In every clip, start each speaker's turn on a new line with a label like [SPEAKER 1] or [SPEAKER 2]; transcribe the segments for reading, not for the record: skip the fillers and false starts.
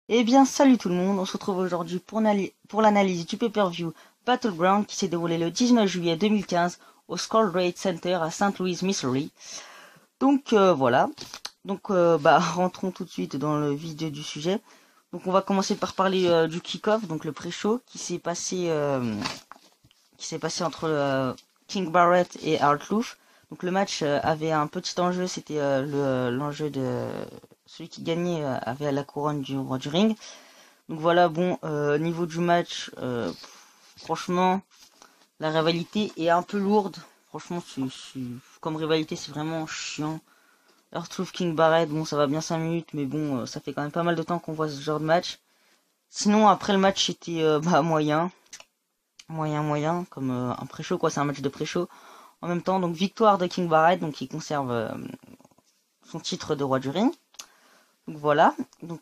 [SPEAKER 1] Eh bien, salut tout le monde, on se retrouve aujourd'hui pour l'analyse du pay-per-view Battleground qui s'est déroulé le 19 juillet 2015 au Skull Trade Center à Saint Louis, Missouri. Donc voilà, rentrons tout de suite dans le vif du sujet. Donc on va commencer par parler du kick-off, donc le pré-show qui s'est passé entre King Barrett et Artlouf. Donc le match avait un petit enjeu, c'était l'enjeu de celui qui gagnait avait la couronne du roi du ring. Donc voilà, bon, niveau du match, franchement, la rivalité est un peu lourde. Franchement, comme rivalité, c'est vraiment chiant. Earth King Barrett, bon, ça va bien 5 minutes, mais bon, ça fait quand même pas mal de temps qu'on voit ce genre de match. Sinon, après le match, c'était moyen, comme un pré-show, quoi, c'est un match de pré-show. En même temps, donc victoire de King Barrett, donc il conserve son titre de roi du ring. Donc voilà,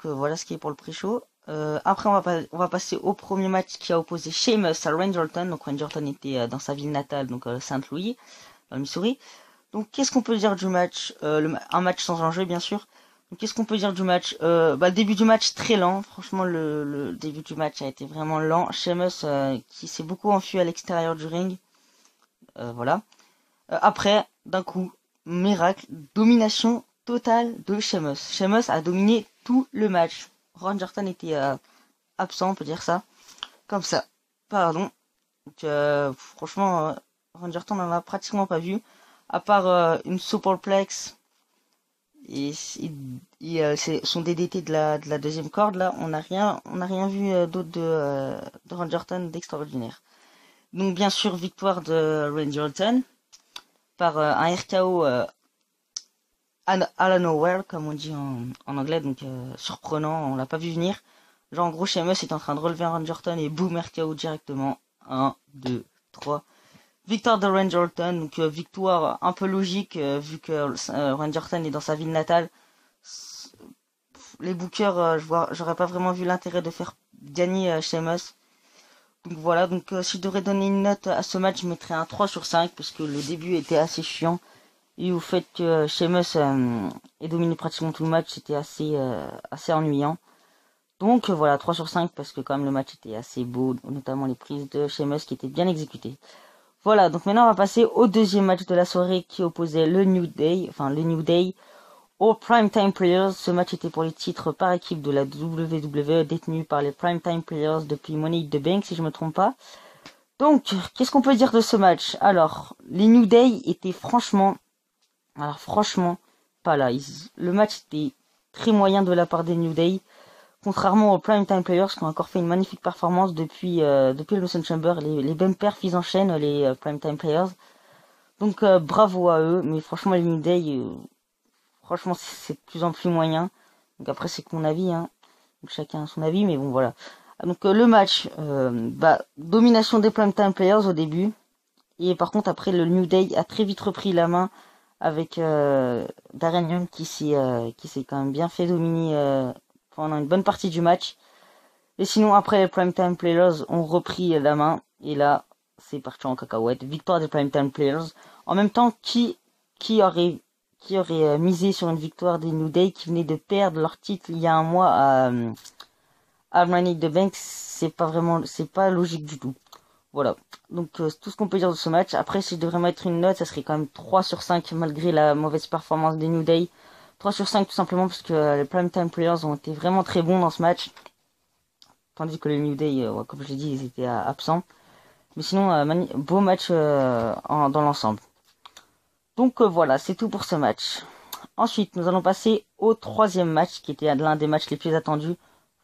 [SPEAKER 1] voilà ce qui est pour le pré-show. Après, on va passer au premier match qui a opposé Sheamus à Randy Orton. Donc Randy Orton était dans sa ville natale, donc Saint-Louis, dans le Missouri. Donc qu'est-ce qu'on peut dire du match un match sans enjeu, bien sûr. Donc qu'est-ce qu'on peut dire du match Le début du match très lent. Franchement, le début du match a été vraiment lent. Sheamus qui s'est beaucoup enfui à l'extérieur du ring. Voilà. Après, d'un coup, miracle, domination totale de Sheamus. Sheamus a dominé tout le match. Randy Orton était absent, on peut dire ça. Comme ça. Pardon. Donc, franchement, Randy Orton on en a pratiquement pas vu. À part une superplex et, c'est son DDT de la deuxième corde, là, on n'a rien vu d'autre de Randy Orton d'extraordinaire. Donc, bien sûr, victoire de Randy Orton par un RKO out of nowhere, comme on dit en anglais, donc surprenant, on l'a pas vu venir. Genre, en gros, Sheamus est en train de relever un Randy Orton et boum, RKO directement. 1, 2, 3. Victoire de Randy Orton, donc victoire un peu logique, vu que Randy Orton est dans sa ville natale. Les bookers, j'aurais pas vraiment vu l'intérêt de faire gagner Sheamus. Donc voilà, donc si je devrais donner une note à ce match, je mettrais un 3 sur 5, parce que le début était assez chiant. Et au fait que Sheamus ait dominé pratiquement tout le match, c'était assez ennuyant. Donc voilà, 3 sur 5 parce que quand même le match était assez beau, notamment les prises de Sheamus qui étaient bien exécutées. Voilà, donc maintenant on va passer au deuxième match de la soirée qui opposait le New Day aux Primetime Players. Ce match était pour les titres par équipe de la WWE détenus par les Primetime Players depuis Money in the Bank si je me trompe pas. Donc, qu'est-ce qu'on peut dire de ce match? Alors, les New Day étaient franchement, pas là. Le match était très moyen de la part des New Day. Contrairement aux Primetime Players qui ont encore fait une magnifique performance depuis le Mission Chamber. Les bons perfs ils enchaînent, les Primetime Players. Donc bravo à eux. Mais franchement les New Day, franchement c'est de plus en plus moyen. Donc après c'est que mon avis, hein. Donc chacun a son avis, mais bon voilà. Donc le match, domination des Primetime Players au début. Et par contre après le New Day a très vite repris la main avec Darren Young qui s'est quand même bien fait dominer pendant une bonne partie du match. Et sinon après les Primetime Players ont repris la main et là c'est parti en cacahuète. Victoire des Primetime Players. En même temps qui aurait misé sur une victoire des New Day qui venaient de perdre leur titre il y a un mois à Money in the Bank, c'est pas logique du tout. Voilà. Donc c'est tout ce qu'on peut dire de ce match. Après si je devrais mettre une note, ça serait quand même 3 sur 5 malgré la mauvaise performance des New Day. 3 sur 5 tout simplement parce que les Primetime Players ont été vraiment très bons dans ce match. Tandis que les New Day, comme je l'ai dit, ils étaient absents. Mais sinon, beau match dans l'ensemble. Donc voilà, c'est tout pour ce match. Ensuite, nous allons passer au troisième match, qui était l'un des matchs les plus attendus.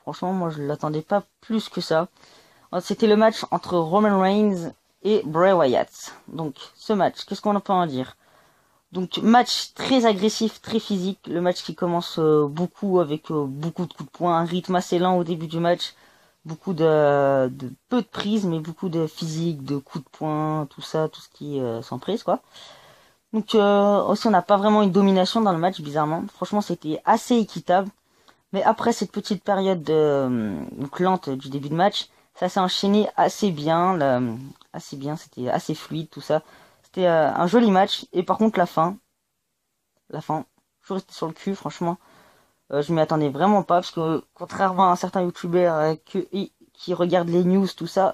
[SPEAKER 1] Franchement, moi je l'attendais pas plus que ça. C'était le match entre Roman Reigns et Bray Wyatt. Donc ce match, qu'est-ce qu'on peut en dire? Donc match très agressif, très physique. Le match qui commence beaucoup avec beaucoup de coups de poing, un rythme assez lent au début du match. Beaucoup de peu de prises, mais beaucoup de physique, de coups de poing, tout ça, tout ce qui s'emprise, quoi. Donc aussi on n'a pas vraiment une domination dans le match, bizarrement. Franchement c'était assez équitable. Mais après cette petite période donc lente du début de match, ça s'est enchaîné assez bien, c'était assez fluide tout ça. C'était un joli match. Et par contre la fin, je suis resté sur le cul, franchement. Je m'y attendais vraiment pas parce que contrairement à un certain youtubeur qui regarde les news tout ça,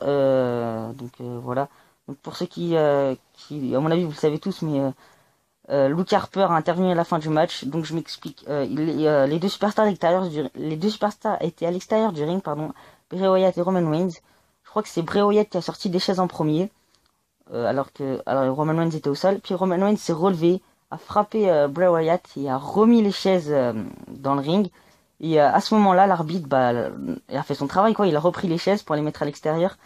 [SPEAKER 1] voilà. Donc pour ceux qui à mon avis vous le savez tous, mais Luke Harper a intervenu à la fin du match. Donc je m'explique. Les deux superstars à les deux superstars étaient à l'extérieur du ring, pardon. Bray Wyatt et Roman Reigns. Je crois que c'est Bray Wyatt qui a sorti des chaises en premier, alors Roman Reigns était au sol. Puis Roman Reigns s'est relevé, a frappé Bray Wyatt et a remis les chaises dans le ring. Et à ce moment-là, l'arbitre il a fait son travail, quoi. Il a repris les chaises pour les mettre à l'extérieur.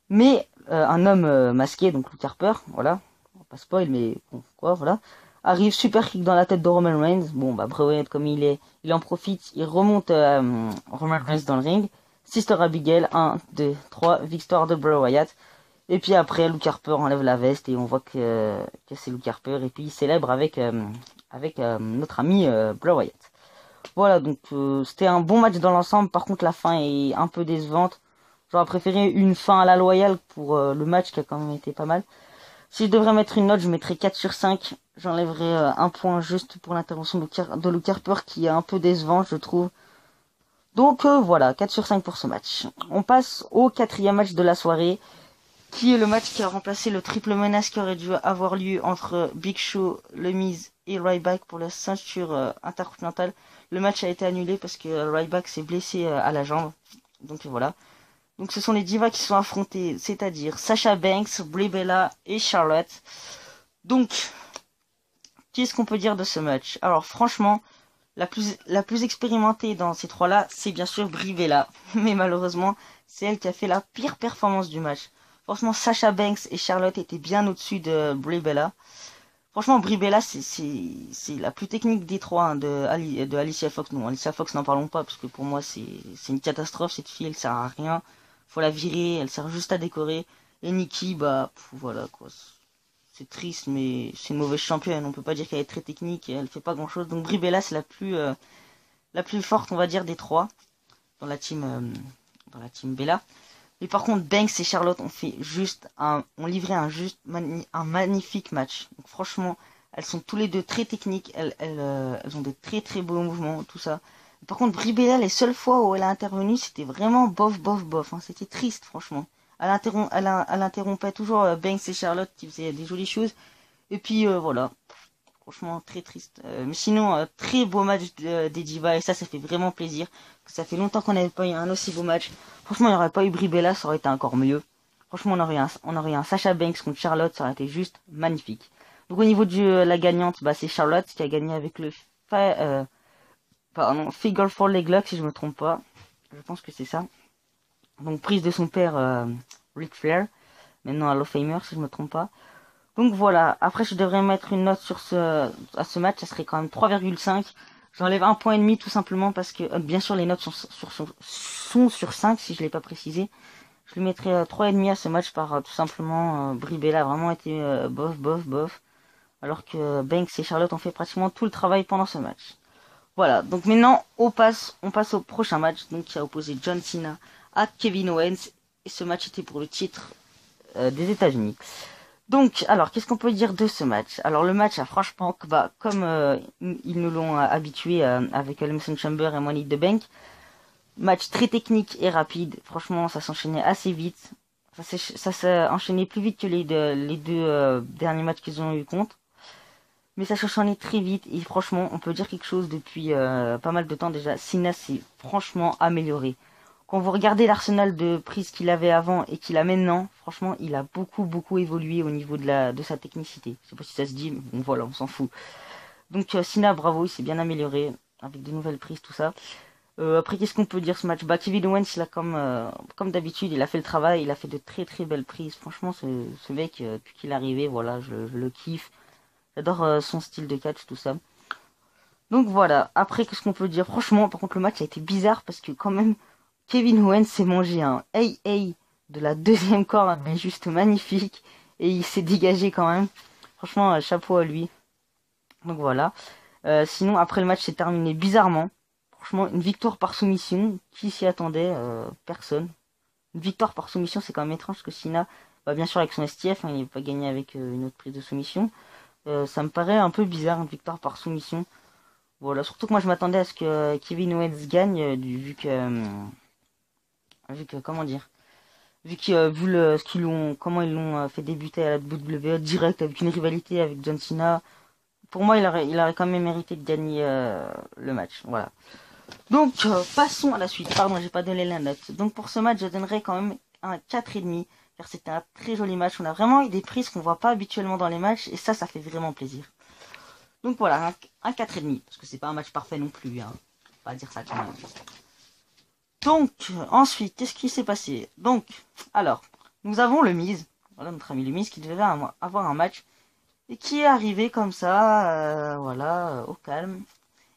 [SPEAKER 1] Mais un homme masqué, donc Luke Harper, voilà, on va pas spoil, mais bon, quoi, voilà, arrive, super kick dans la tête de Roman Reigns. Bon, bah Bray Wyatt, comme il en profite, il remonte Roman Reigns dans le ring. Sister Abigail, 1, 2, 3, victoire de Bray Wyatt. Et puis après, Luke Harper enlève la veste et on voit que c'est Luke Harper. Et puis il célèbre avec notre ami Bray Wyatt. Voilà, donc c'était un bon match dans l'ensemble. Par contre, la fin est un peu décevante. J'aurais préféré une fin à la loyale pour le match qui a quand même été pas mal. Si je devrais mettre une note, je mettrais 4 sur 5. J'enlèverais un point juste pour l'intervention de Luke Harper qui est un peu décevante, je trouve. Donc voilà, 4 sur 5 pour ce match. On passe au quatrième match de la soirée, qui est le match qui a remplacé le triple menace qui aurait dû avoir lieu entre Big Show, Le Miz et Ryback pour la ceinture intercontinentale. Le match a été annulé parce que Ryback s'est blessé à la jambe. Donc voilà. Donc ce sont les divas qui sont affrontées, c'est-à-dire Sasha Banks, Brie Bella et Charlotte. Donc, qu'est-ce qu'on peut dire de ce match? Alors franchement, la plus expérimentée dans ces trois-là, c'est bien sûr Brie Bella. Mais malheureusement, c'est elle qui a fait la pire performance du match. Franchement, Sasha Banks et Charlotte étaient bien au-dessus de Brie Bella. Franchement, Brie Bella, c'est la plus technique des trois, hein, de Alicia Fox. Non, Alicia Fox, n'en parlons pas, parce que pour moi, c'est une catastrophe, cette fille, elle sert à rien. Faut la virer, elle sert juste à décorer. Et Nikki, bah, voilà, quoi. C'est triste, mais c'est une mauvaise championne. On peut pas dire qu'elle est très technique, et elle fait pas grand-chose. Donc Brie Bella, c'est la plus forte, on va dire, des trois, dans dans la team Bella. Mais par contre, Banks et Charlotte ont livré un magnifique match. Donc franchement, elles sont tous les deux très techniques. Elles ont des très très beaux mouvements, tout ça. Par contre, Brie Bella, les seules fois où elle a intervenu, c'était vraiment bof, bof, bof. Hein. C'était triste, franchement. Elle interrompait toujours Banks et Charlotte qui faisaient des jolies choses. Et puis voilà. Franchement, très triste. Mais sinon, très beau match des Divas. Et ça fait vraiment plaisir. Ça fait longtemps qu'on n'avait pas eu un aussi beau match. Franchement, il n'y aurait pas eu Brie Bella, ça aurait été encore mieux. Franchement, on aurait eu un Sasha Banks contre Charlotte, ça aurait été juste magnifique. Donc au niveau de la gagnante, bah, c'est Charlotte qui a gagné avec le Figure 4 Leg Lock, si je me trompe pas. Je pense que c'est ça. Donc prise de son père Ric Flair. Maintenant Hall of Famer, si je me trompe pas. Donc voilà, après je devrais mettre une note à ce match, ça serait quand même 3,5. J'enlève un point et demi tout simplement parce que bien sûr les notes sont sur 5 si je l'ai pas précisé. Je lui mettrais 3,5 à ce match par tout simplement Brie Bella a vraiment été bof bof bof. Alors que Banks et Charlotte ont fait pratiquement tout le travail pendant ce match. Voilà, donc maintenant on passe au prochain match donc qui a opposé John Cena à Kevin Owens. Et ce match était pour le titre des États-Unis. Donc, alors, qu'est-ce qu'on peut dire de ce match? Alors, le match, franchement, bah, comme ils nous l'ont habitué avec Elimination Chamber et Money in the Bank, match très technique et rapide. Franchement, ça s'enchaînait assez vite. Ça s'est enchaîné plus vite que les deux derniers matchs qu'ils ont eu contre. Mais ça s'enchaînait très vite et franchement, on peut dire quelque chose depuis pas mal de temps déjà. Cena s'est franchement amélioré. Quand vous regardez l'arsenal de prises qu'il avait avant et qu'il a maintenant, franchement, il a beaucoup beaucoup évolué au niveau de sa technicité. Je sais pas si ça se dit, mais bon voilà, on s'en fout. Donc Cena, bravo, il s'est bien amélioré avec de nouvelles prises, tout ça. Après, qu'est-ce qu'on peut dire ce match? Bah, Kevin Owens, il a comme d'habitude, il a fait le travail, il a fait de très très belles prises. Franchement, ce mec, depuis qu'il est arrivé, voilà, je le kiffe. J'adore son style de catch, tout ça. Donc voilà, après, qu'est-ce qu'on peut dire? Franchement, par contre, le match a été bizarre parce que quand même, Kevin Owens s'est mangé un AA de la deuxième corde, mais juste magnifique. Et il s'est dégagé quand même. Franchement, chapeau à lui. Donc voilà. Sinon, après le match s'est terminé bizarrement. Franchement, une victoire par soumission. Qui s'y attendait? Personne. Une victoire par soumission, c'est quand même étrange parce que Cena, bah, bien sûr avec son STF, hein, il n'est pas gagné avec une autre prise de soumission. Ça me paraît un peu bizarre, une victoire par soumission. Voilà, surtout que moi je m'attendais à ce que Kevin Owens gagne, vu que, comment dire, vu ce qu'ils l'ont, comment ils l'ont fait débuter à la WWE direct avec une rivalité avec John Cena. Pour moi, il aurait quand même mérité de gagner le match. Voilà. Donc, passons à la suite. Pardon, j'ai pas donné la note. Donc, pour ce match, je donnerai quand même un 4,5. Car c'était un très joli match. On a vraiment eu des prises qu'on voit pas habituellement dans les matchs. Et ça fait vraiment plaisir. Donc voilà, un 4,5. Parce que c'est pas un match parfait non plus. Hein. Faut pas dire ça quand même. Donc, ensuite, qu'est-ce qui s'est passé? Donc, alors, nous avons le Miz. Voilà, notre ami le Miz qui devait avoir un match. Et qui est arrivé comme ça, voilà, au calme.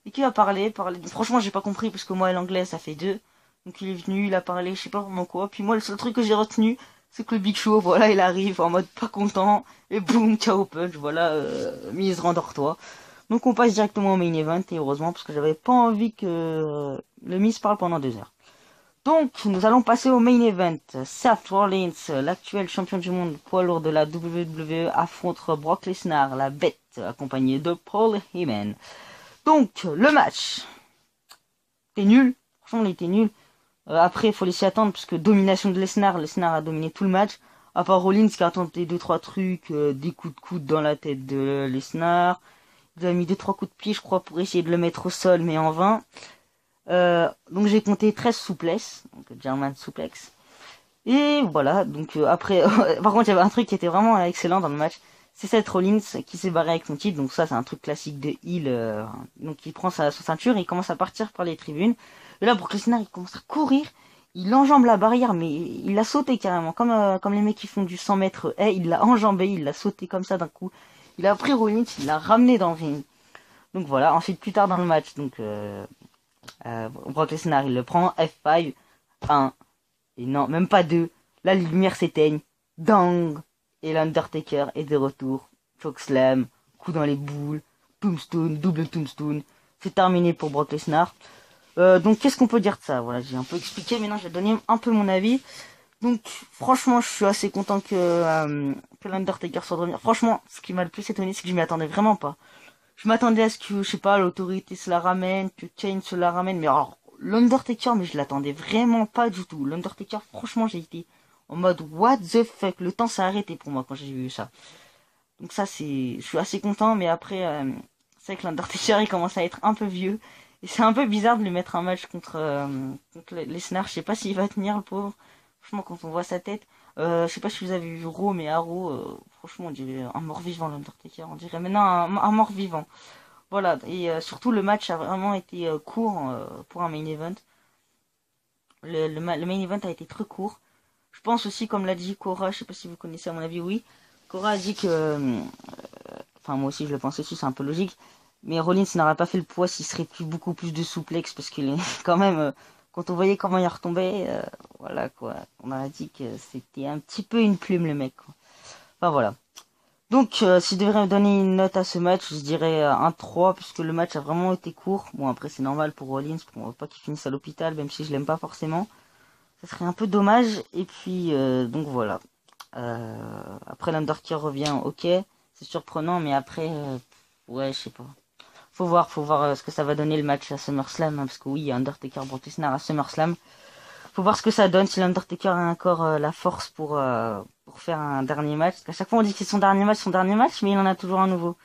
[SPEAKER 1] Et qui a parlé. Franchement, j'ai pas compris, parce que moi, l'anglais, ça fait deux. Donc il est venu, il a parlé, je sais pas vraiment quoi. Puis moi, le seul truc que j'ai retenu, c'est que le Big Show, voilà, il arrive en mode pas content. Et boum, ciao punch, voilà, mise, rendors-toi. Donc on passe directement au main event, et heureusement, parce que j'avais pas envie que le Miz parle pendant 2 heures. Donc, nous allons passer au main event. Seth Rollins, l'actuel champion du monde poids lourd de la WWE, affronte Brock Lesnar, la bête, accompagné de Paul Heyman. Donc, le match était nul. Franchement, il était nul. Après, il faut laisser attendre, parce que domination de Lesnar. Lesnar a dominé tout le match. À part Rollins qui a tenté 2-3 trucs, des coups de coude dans la tête de Lesnar. Il a mis 2-3 coups de pied, je crois, pour essayer de le mettre au sol, mais en vain. Donc j'ai compté 13 souplesses, donc German suplex. Et voilà, donc après, par contre il y avait un truc qui était vraiment excellent dans le match, c'est Seth Rollins qui s'est barré avec son titre, donc ça c'est un truc classique de heel, donc il prend sa ceinture et il commence à partir par les tribunes. Et là Brock Lesnar il commence à courir, il enjambe la barrière, mais il l'a sauté carrément, comme les mecs qui font du 100 mètres, il l'a enjambé, il l'a sauté comme ça d'un coup. Il a pris Rollins, il l'a ramené dans le ring. Donc voilà, ensuite plus tard dans le match, donc Brock Lesnar il le prend, F5, 1, et non, même pas 2, là les lumières s'éteignent, dang, et l'Undertaker est de retour, chokeslam, coup dans les boules, tombstone, double tombstone, c'est terminé pour Brock Lesnar. Donc qu'est-ce qu'on peut dire de ça? Voilà, j'ai un peu expliqué, maintenant j'ai donné un peu mon avis. Donc franchement je suis assez content que l'Undertaker soit revenu. Franchement, ce qui m'a le plus étonné, c'est que je m'y attendais vraiment pas. Je m'attendais à ce que, je sais pas, l'autorité se la ramène, que Kane se la ramène, mais alors, l'Undertaker, mais je l'attendais vraiment pas du tout. L'Undertaker, franchement, j'ai été en mode, what the fuck, le temps s'est arrêté pour moi quand j'ai vu ça. Donc ça, je suis assez content, mais après, c'est vrai que l'Undertaker, il commence à être un peu vieux, et c'est un peu bizarre de lui mettre un match contre Lesnar, je sais pas s'il va tenir, le pauvre. Franchement, quand on voit sa tête, je sais pas si vous avez vu Raw, mais à Raw, franchement, on dirait un mort-vivant, l'Undertaker. On dirait maintenant un mort-vivant. Voilà, et surtout, le match a vraiment été court pour un main event. Le main event a été très court. Je pense aussi, comme l'a dit Cora, je sais pas si vous connaissez, à mon avis, oui. Cora a dit que... Enfin, moi aussi, je le pense aussi, c'est un peu logique. Mais Rollins n'aurait pas fait le poids s'il serait beaucoup plus de souplex, parce qu'il est quand même... quand on voyait comment il retombait, voilà quoi. On a dit que c'était un petit peu une plume le mec. Quoi. Enfin voilà. Donc si je devrais me donner une note à ce match, je dirais un 3 puisque le match a vraiment été court. Bon après c'est normal pour Rollins, pour qu'on veut pas qu'il finisse à l'hôpital, même si je l'aime pas forcément. Ça serait un peu dommage. Et puis donc voilà. Après l'Undertaker revient, ok, c'est surprenant, mais après ouais je sais pas. Faut voir ce que ça va donner le match à SummerSlam, hein, parce que oui, Undertaker Brock Lesnar à SummerSlam. Faut voir ce que ça donne, si l'Undertaker a encore la force pour faire un dernier match. Parce qu'à chaque fois on dit que c'est son dernier match, mais il en a toujours un nouveau.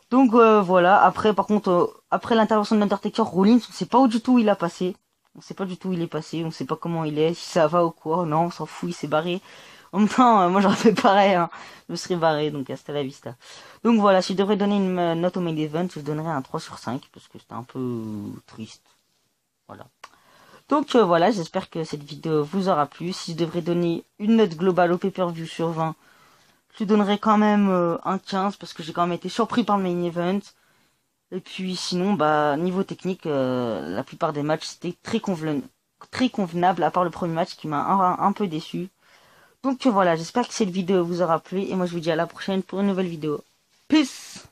[SPEAKER 1] Donc voilà, après par contre, après l'intervention de l'Undertaker, Rollins, on sait pas où du tout il a passé. On sait pas du tout où il est passé, on sait pas comment il est, si ça va ou quoi, non, on s'en fout, il s'est barré. En même temps, moi j'aurais fait pareil, hein. Je me serais barré, donc hasta la vista. Donc voilà, si je devrais donner une note au main event, je donnerais un 3 sur 5, parce que c'était un peu triste. Voilà. Donc voilà, j'espère que cette vidéo vous aura plu. Si je devrais donner une note globale au pay-per-view sur 20, je lui donnerais quand même un 15, parce que j'ai quand même été surpris par le main event. Et puis sinon, bah niveau technique, la plupart des matchs c'était très convenable, à part le premier match qui m'a un peu déçu. Donc voilà, j'espère que cette vidéo vous aura plu et moi je vous dis à la prochaine pour une nouvelle vidéo. Peace!